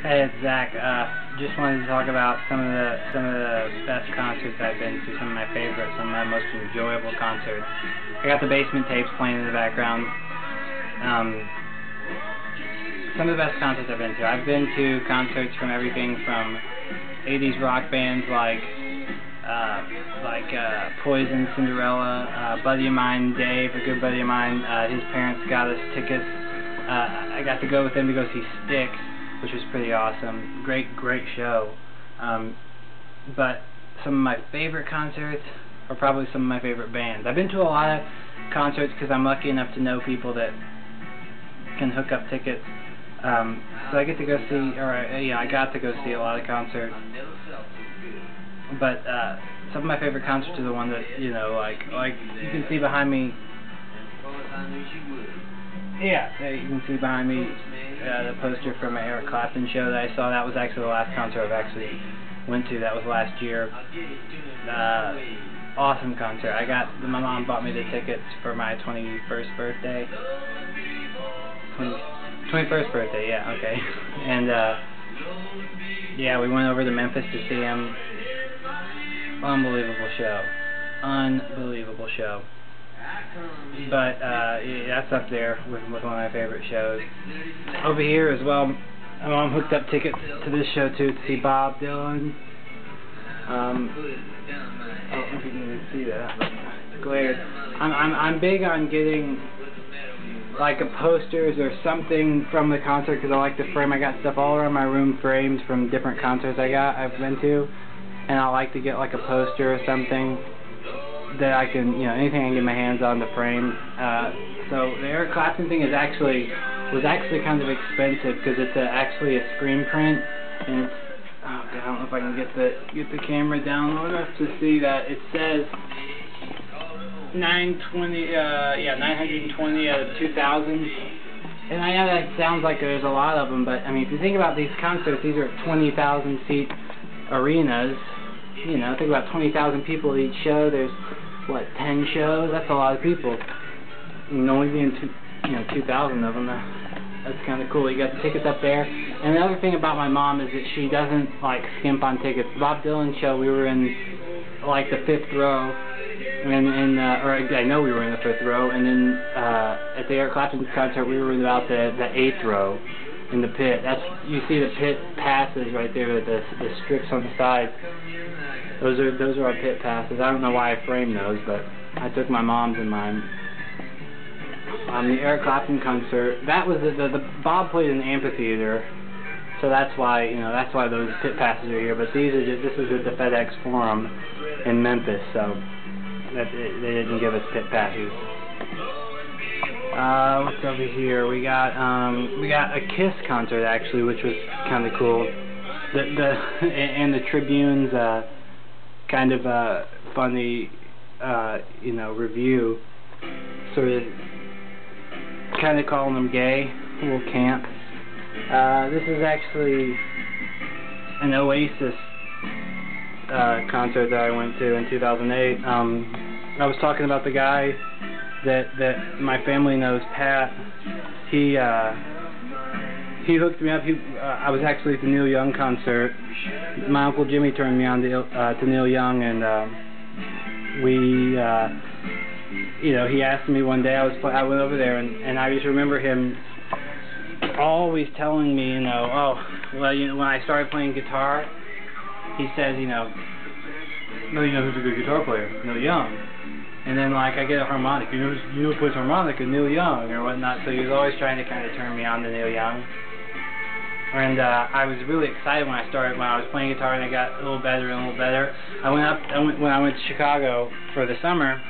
Hey, it's Zach. Just wanted to talk about some of the best concerts I've been to, some of my favorites, some of my most enjoyable concerts. I got the Basement Tapes playing in the background. Some of the best concerts I've been to. I've been to concerts from everything from 80s rock bands like Poison, Cinderella, buddy of mine, Dave, a good buddy of mine. His parents got us tickets. I got to go with them to go see Styx, which was pretty awesome. Great show. But some of my favorite concerts are probably some of my favorite bands. I've been to a lot of concerts because I'm lucky enough to know people that can hook up tickets. So I get to go see, I got to go see a lot of concerts. But some of my favorite concerts are the ones that, like you can see behind me. Yeah, you can see behind me the poster for my Eric Clapton show that I saw. That was actually the last concert I've actually went to. That was last year. Awesome concert. My mom bought me the tickets for my 21st birthday. 21st birthday, yeah, okay. And yeah, we went over to Memphis to see him. Unbelievable show. Unbelievable show. But yeah, that's up there with one of my favorite shows. Over here as well, my mom hooked up tickets to this show too, to see Bob Dylan. I don't know if you can even see that, but it's glared. I'm big on getting like posters or something from the concert because I like to frame. I got stuff all around my room framed from different concerts I've been to, and I like to get like a poster or something that I can, anything I can get my hands on to frame. So the Eric Clapton thing was actually kind of expensive because it's actually a screen print, and it's, oh God, I don't know if I can get the camera down low enough to see that. It says 920 out of 2,000. And I know that sounds like there's a lot of them, but I mean, if you think about these concerts, these are 20,000 seat arenas. Think about 20,000 people each show. There's what, 10 shows? That's a lot of people. And only being 2,000 of them. That's kind of cool. You got the tickets up there. And the other thing about my mom is that she doesn't like skimp on tickets. Bob Dylan show, we were in like the 5th row. Or I know we were in the 5th row, and then at the Eric Clapton concert we were in about the 8th row in the pit. You see the pit passes right there, the strips on the side. Those are our pit passes. I don't know why I framed those, but I took my mom's and mine. On the Eric Clapton concert, that was the Bob played in the amphitheater, so that's why those pit passes are here. But this is at the FedEx Forum in Memphis, so. They didn't give us pit passes. What's over here? We got a Kiss concert actually, which was kind of cool. And the Tribune's kind of a funny review, sort of kind of calling them gay, a little camp. This is actually an Oasis concert that I went to in 2008. I was talking about the guy that my family knows, Pat. He hooked me up. I was actually at the Neil Young concert. My Uncle Jimmy turned me on to Neil Young, and he asked me one day. I went over there, and I just remember him always telling me, when I started playing guitar, he says, no, who's a good guitar player? Neil Young. And then, I get a harmonica. You know who plays harmonica? Neil Young, or whatnot. So he was always trying to kind of turn me on to Neil Young. And I was really excited when I was playing guitar, and I got a little better and a little better. When I went to Chicago for the summer,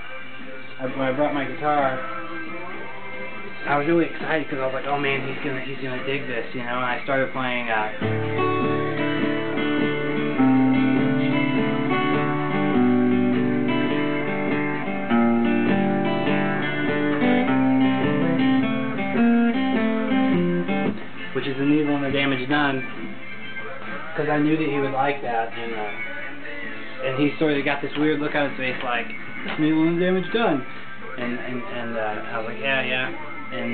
when I brought my guitar, I was really excited because I was like, oh man, he's gonna dig this, and I started playing. Which is The Needle and the Damage Done, because I knew that he would like that, and he sort of got this weird look on his face, like, Needle and the Damage Done, and I was like, yeah, and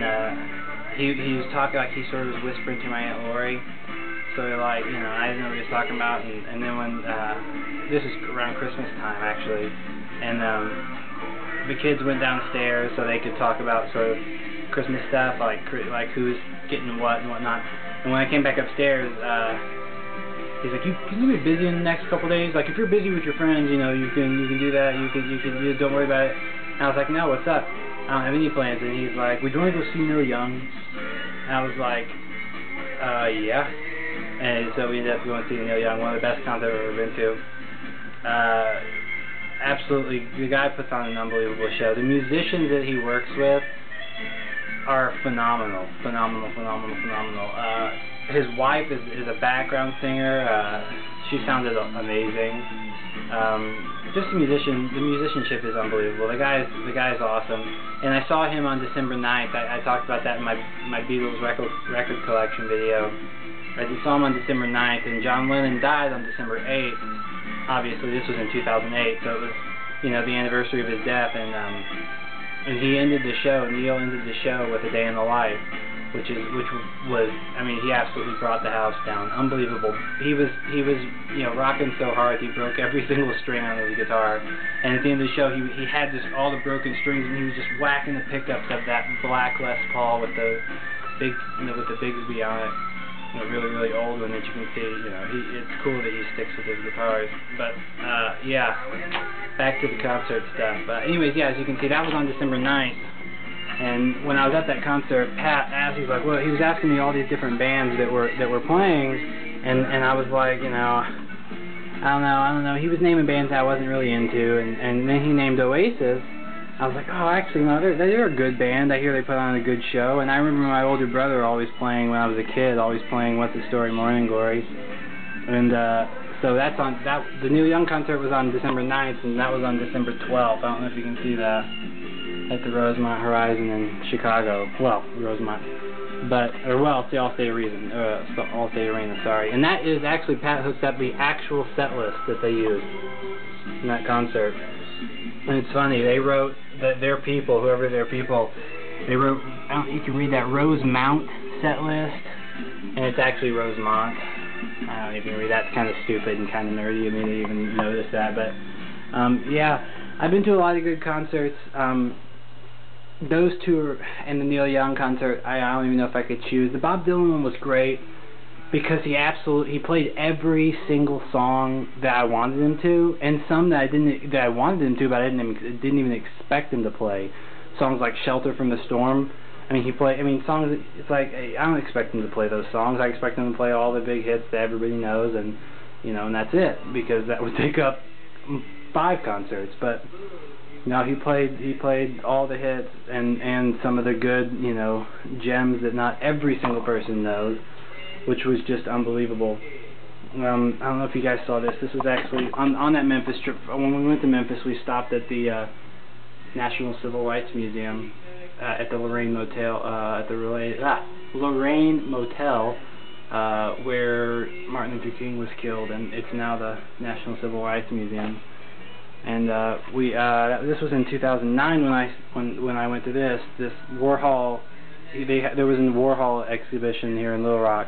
he was talking like he sort of was whispering to my Aunt Lori, so they're like, you know, I didn't know what he was talking about, and then when, this is around Christmas time, actually, and, the kids went downstairs so they could talk about sort of Christmas stuff, like who's getting what and whatnot, and when I came back upstairs, he's like, you be busy in the next couple days, like, if you're busy with your friends, you know, you can do that, you don't worry about it, and I was like, no, what's up? I don't have any plans, and he's like, would you want to go see Neil Young? And I was like, yeah. And so we ended up going to see Neil Young, one of the best concerts I've ever been to. Absolutely, the guy puts on an unbelievable show. The musicians that he works with are phenomenal. His wife is a background singer. She sounded amazing. Just the musicianship is unbelievable. The guy is awesome. And I saw him on December 9th. I talked about that in my Beatles record collection video. I saw him on December 9th, and John Lennon died on December 8th. Obviously, this was in 2008, so it was, you know, the anniversary of his death, and he ended the show. Neil ended the show with A Day in the Life, which was, I mean, he absolutely brought the house down. Unbelievable. He was, you know, rocking so hard he broke every single string on his guitar. And at the end of the show, he had just all the broken strings, and he was just whacking the pickups of that black Les Paul with the big, you know, with the Bigsby on it. You know, really old one that you can see. You know, it's cool that he sticks with his guitars. But yeah, back to the concert stuff. Anyways, yeah, as you can see, that was on December 9th. And when I was at that concert, Pat asked, he's like, well, he was asking me all these different bands that were playing, and I was like, you know, I don't know. He was naming bands I wasn't really into, and then he named Oasis. I was like, oh, actually, no, they're a good band. I hear they put on a good show. And I remember my older brother always playing when I was a kid, always playing What's the Story, Morning Glory. And so that's on that. The Neil Young concert was on December 9th, and that was on December 12th. I don't know if you can see that at the Rosemont Horizon in Chicago. Well, Rosemont, it's the Allstate Arena, sorry. And that is actually, Pat hooked up the actual set list that they used in that concert. And it's funny, they wrote their people, whoever their people, they wrote, I don't know if you can read that, Rosemount set list, and it's actually Rosemont. I don't know if you can read that. It's kind of stupid and kind of nerdy of me to even notice that, but yeah, I've been to a lot of good concerts. Those two and the Neil Young concert, I don't even know if I could choose. The Bob Dylan one was great because he played every single song that I wanted him to, and some that I wanted him to, but I didn't even expect him to play. Songs like Shelter from the Storm. I mean, songs. It's like, I don't expect him to play those songs. I expect him to play all the big hits that everybody knows, and you know, and that's it, because that would take up 5 concerts. But no, he played all the hits and some of the good, you know, gems that not every single person knows, which was just unbelievable. I don't know if you guys saw this. This was actually on that Memphis trip. When we went to Memphis, we stopped at the National Civil Rights Museum at the Lorraine Motel, Lorraine Motel, where Martin Luther King was killed, and it's now the National Civil Rights Museum. And this was in 2009 when I went to this Warhol. There was a Warhol exhibition here in Little Rock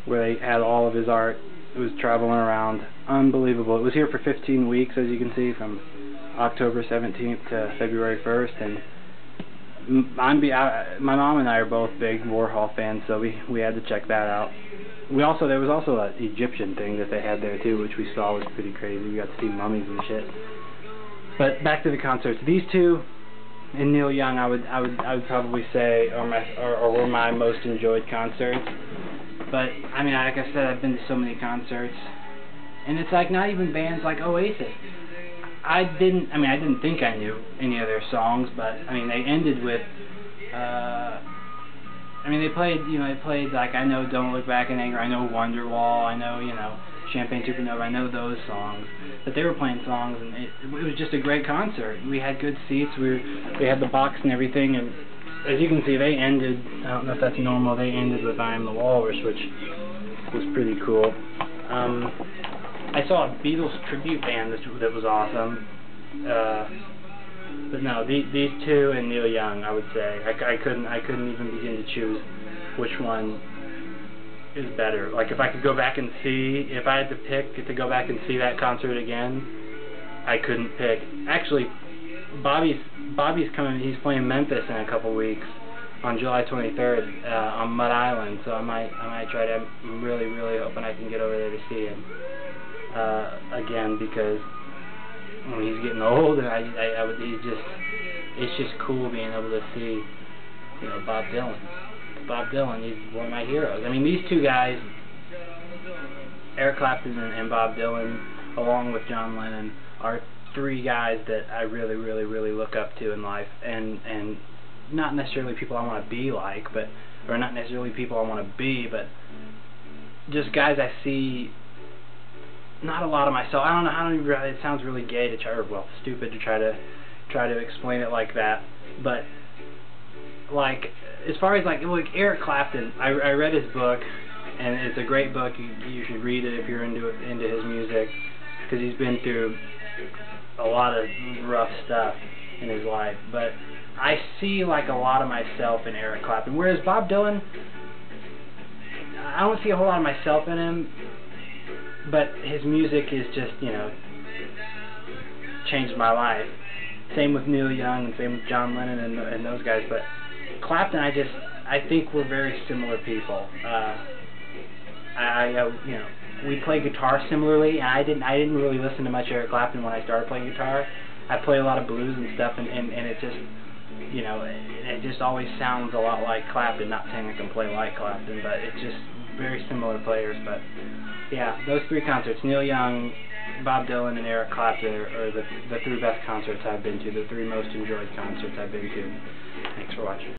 where they had all of his art. It was traveling around. Unbelievable. It was here for 15 weeks, as you can see, from October 17th to February 1st. And my mom and I are both big Warhol fans, so we had to check that out. There was also an Egyptian thing that they had there too, which we saw was pretty crazy. We got to see mummies and shit. But back to the concerts. These two and Neil Young, I would probably say were my most enjoyed concerts. But I mean, like I said, I've been to so many concerts, and it's like not even bands like Oasis. I didn't think I knew any of their songs, but I mean, they ended with. They played like, I know Don't Look Back in Anger, I know Wonderwall, I know, you know, Champagne Supernova, I know those songs. But they were playing songs, and it was just a great concert. We had good seats, we had the box and everything, and as you can see, they ended, I don't know if that's normal, they ended with I Am the Walrus, which was pretty cool. I saw a Beatles tribute band that was awesome. But no, these two and Neil Young, I would say. I couldn't even begin to choose which one is better. Like if I could go back and see, if I had to pick to go back and see that concert again, I couldn't pick. Actually, Bobby's coming. He's playing Memphis in a couple weeks on July 23rd on Mud Island. So I might try to. I'm really hoping I can get over there to see him again, because when he's getting old, and it's just cool being able to see, you know, Bob Dylan. Bob Dylan, he's one of my heroes. I mean, these two guys, Eric Clapton and Bob Dylan, along with John Lennon, are three guys that I really look up to in life, and not necessarily people I want to be like, but or not necessarily people I want to be, but just guys I see. Not a lot of myself. I don't even. It sounds really gay to try, or well, stupid to try to explain it like that. But like, as far as like Eric Clapton, I read his book, and it's a great book. You should read it if you're into his music, because he's been through a lot of rough stuff in his life. But I see like a lot of myself in Eric Clapton, whereas Bob Dylan, I don't see a whole lot of myself in him. But his music is just, you know, changed my life. Same with Neil Young and same with John Lennon and those guys. But Clapton, I think we're very similar people. You know, we play guitar similarly, and I didn't really listen to much Eric Clapton when I started playing guitar. I play a lot of blues and stuff, and it just, you know, it just always sounds a lot like Clapton. Not saying I can play like Clapton, but it's just very similar players. But yeah, those three concerts, Neil Young, Bob Dylan, and Eric Clapton, are the three best concerts I've been to, the three most enjoyed concerts I've been to. Thanks for watching.